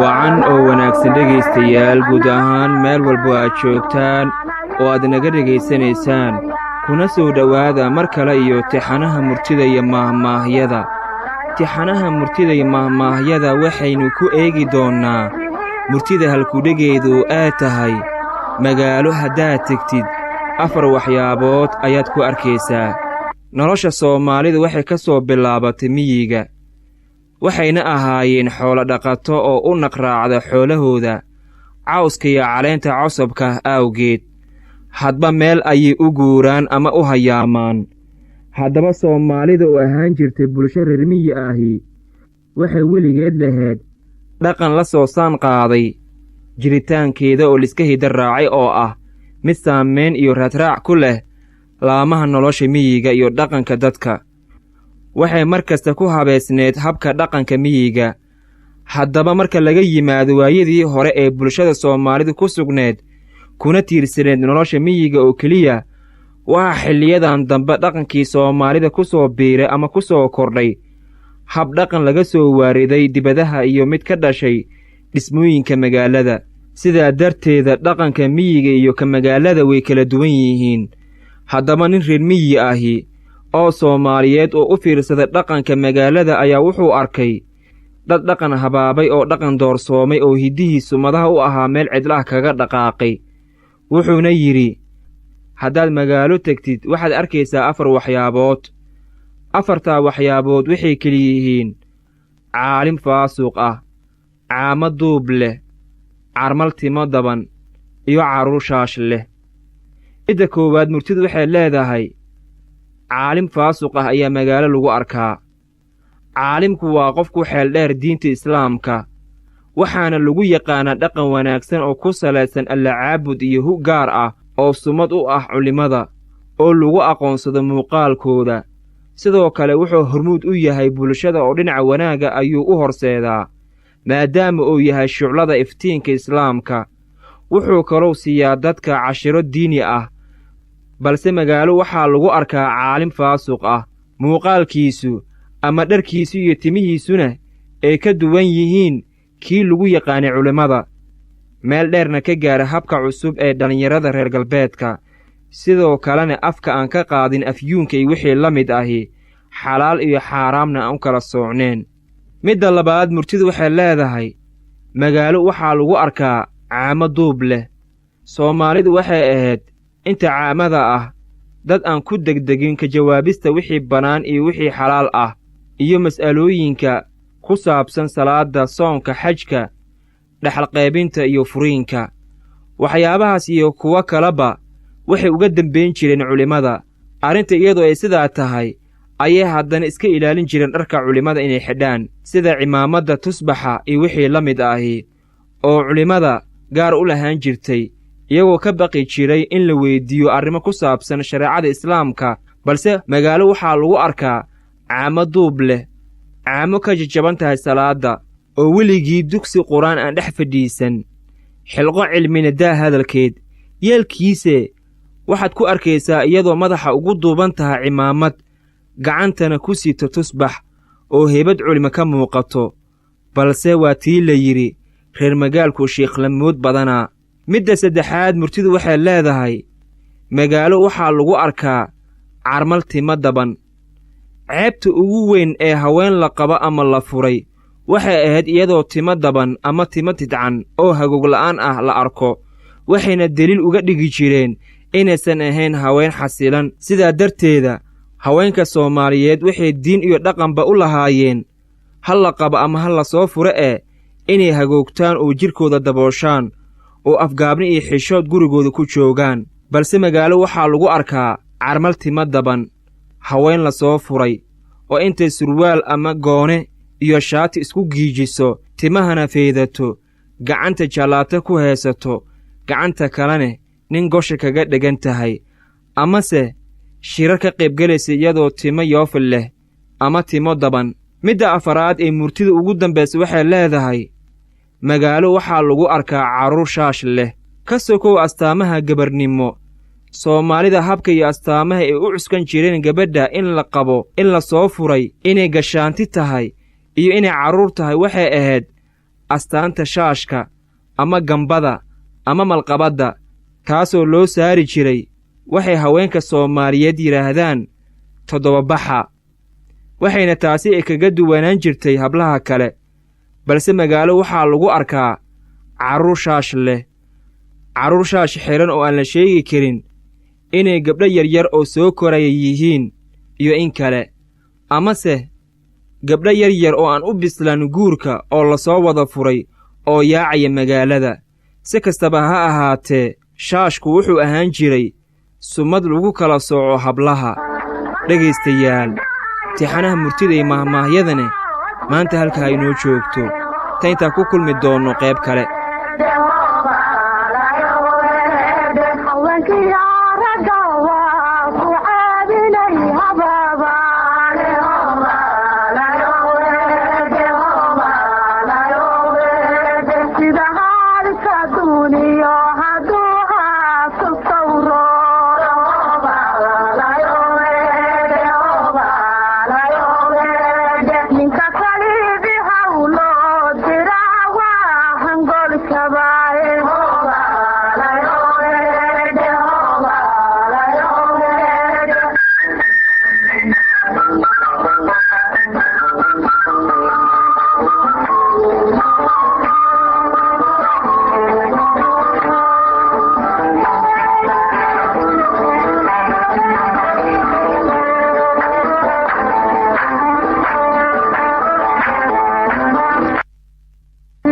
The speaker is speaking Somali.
wacan oo wanaagsan dhegaystayaal guud ahaan meel walbo aad joogtaan oo aad naga dhegaysanaysaan kuna soo dhowaada mar kale iyo tixanaha murtida iyo maahmaahyada. tixanaha murtida iyo maahmaahyada waxaynu ku eegi doonnaa murtida halkudhegeedu aad tahay magaalo haddaad tegtid 4 waxyaabood ayaad ku arkaysaa. nolosha Soomaalidu waxay ka soo bilaabatay miyiga, waxayna ahaayeen xoolo dhaqato oo u naqraacda xoolahooda cawska iyo caleenta cosabka awgeed. hadba meel ayay u guuraan ama u hayaamaan. haddaba Soomaalida oo ahaan jirtay bulsho reer miyi ahi waxay weligeed lahayd dhaqan la soo saan qaaday jiritaankeeda oo liska hidda raacay oo ah mid saameyn iyo raadraac ku leh laamaha nolosha miyiga iyo dhaqanka dadka. waxay mar kasta ku habeysneed habka dhaqanka miyiga. haddaba marka laga yimaado waayadii hore ee bulshada Soomaalidu ku sugneed kuna tiirsaneed nolosha miyiga oo keliya, waxaa xilliyadan dambe dhaqankii Soomaalida ku soo biiray ama ku soo kordhay hab dhaqan laga soo waariday dibadaha iyo mid ka dhashay dhismooyinka magaalada. sidaa darteeda dhaqanka miyiga iyo ka magaalada way kala duwan yihiin. haddaba nin reer miyi ahi oo Soomaaliyeed oo u fiirsaday dhaqanka magaalada ayaa wuxuu arkay dad dhaqan habaabay oo dhaqan doorsoomay oo hiddihiisu madaha u ahaa meel cidlaah kaga dhaqaaqay. wuxuuna yidhi, haddaad magaalo tegtid waxaad arkaysaa 4 waxyaabood. 4taa waxyaabood waxay keliyihiin caalim faasuq ah, caamo duub leh, carmal timo daban, iyo carruur shaash leh. midda koowaad murtidu waxay leedahay caalim faasuq ah ayaa magaalo lagu arkaa. caalimku waa qof ku xeeldheer diinta Islaamka, waxaana lagu yaqaanaa dhaqan wanaagsan oo ku salaysan alla caabud iyo hu gaar ah oo sumad u ah culimmada oo lagu aqoonsado muuqaalkooda. sidoo kale wuxuu hormuud u yahay bulshada oo dhinaca wanaagga ayuu u horseedaa, maadaama uu yahay shuclada iftiinka Islaamka. wuxuu kaloo siiyaa dadka cashiro diini ah. balse magaalo waxaa lagu arkaa caalim faasuq ah, muuqaalkiisu ama dharkiisu iyo timihiisuna ay ka duwan yihiin kii lagu yaqaanay culimmada, meel dheerna ka gaara habka cusub ee dhallinyarada reer galbeedka. sidoo kalena afka aan ka qaadin afyuunka iyo wixii la mid ahi, xalaal iyo xaaraamna aan u kala soocneen. midda labaad murtidu waxay leedahay magaalo waxaa lagu arkaa caamo duub leh. Soomaalidu waxay ahayd inta caamada ah dad aan ku degdegin ka jawaabista wixii bannaan iyo wixii xalaal ah, iyo mas'alooyinka ku saabsan salaadda, soonka, xajka, dhexalqaybinta iyo furiinka. waxyaabahaas iyo kuwo kaleba waxay uga dambayn jireen culimmada. arrinta iyadoo ay sidaa tahay ayay haddana iska ilaalin jireen dharka culimmada inay xidhaan, sida cimaamadda, tusbaxa iyo wixii la mid ahi oo culimmada gaar u lahaan jirtay, iyagoo ka baqi jiray in la weyddiiyo arrimo ku saabsan shareecada Islaamka. balse magaalo waxaa lagu arkaa caamo duub leh, caamo ka jajaban tahay salaadda, oo weligii dugsi qur'aan aan dhex fadhiisan, xilqo cilmina daa hadalkeed. yeelkiise waxaad ku arkaysaa iyadoo madaxa ugu duuban tahay cimaamad, gacantana ku sito tusbax oo heybad culimo ka muuqato. balse waa tii la yidhi reer magaalku shiikhlamood badanaa. midda saddexaad murtidu waxay leedahay magaalo waxaa lagu arkaa carmal timo daban. ceebta ugu weyn ee haween la qaba ama la furay waxay ahayd iyadoo timo daban ama timo tidcan oo hagogla'aan ah la arko, waxayna deliil uga dhigi jireen inaysan ahayn haween xasilan. sidaa darteeda haweenka Soomaaliyeed waxay diin iyo dhaqanba u lahaayeen hal la qaba ama hal la soo fure inay hagoogtaan oo jidhkooda dabooshaan oo afgaabni iyo xishood gurigooda ku joogaan. balse magaalo waxaa lagu arkaa carmal timo daban, haween la soo furay oo intay surwaal ama goone iyo shaati isku giijiso, timahana feedato, gacanta jallaato ku haysato, gacanta kalena nin gosha kaga dhegan tahay, amase shirar ka qaybgelaysa iyadoo timo yoofil leh ama timo daban midda afaraad ee murtida ugu dambaysa waxay leedahay magaalo waxaa lagu arkaa carruur shaash leh ka sokow astaamaha gabarnimo soomaalida habka iyo astaamaha ay u cuskan jireen gabadha in la qabo in la soo furay inay gashaanti tahay iyo inay carruur tahay waxay ahayd astaanta shaashka ama gambada ama malqabadda taasoo loo saari jiray waxay haweenka Soomaaliyeed yiraahdaan toddobabaxa waxayna taasi ay kaga duwanaan jirtay hablaha kale balse magaalo waxaa lagu arkaa carruur shaash leh carruur shaash xiran oo aan la sheegi karin inay gabdho yaryar oo soo koraya yihiin iyo in kale amase gabdho yaryar oo aan u bislaan guurka oo la soo wada furay oo yaacaya magaalada si kastaba ha ahaatee shaashku wuxuu ahaan jiray sumad lagu kala sooco hablaha dhegaystayaal tixanaha murtida iyo mahmaahyadane maanta halkaa inoo joogto ta intaan ku kulmi doonno qayb kale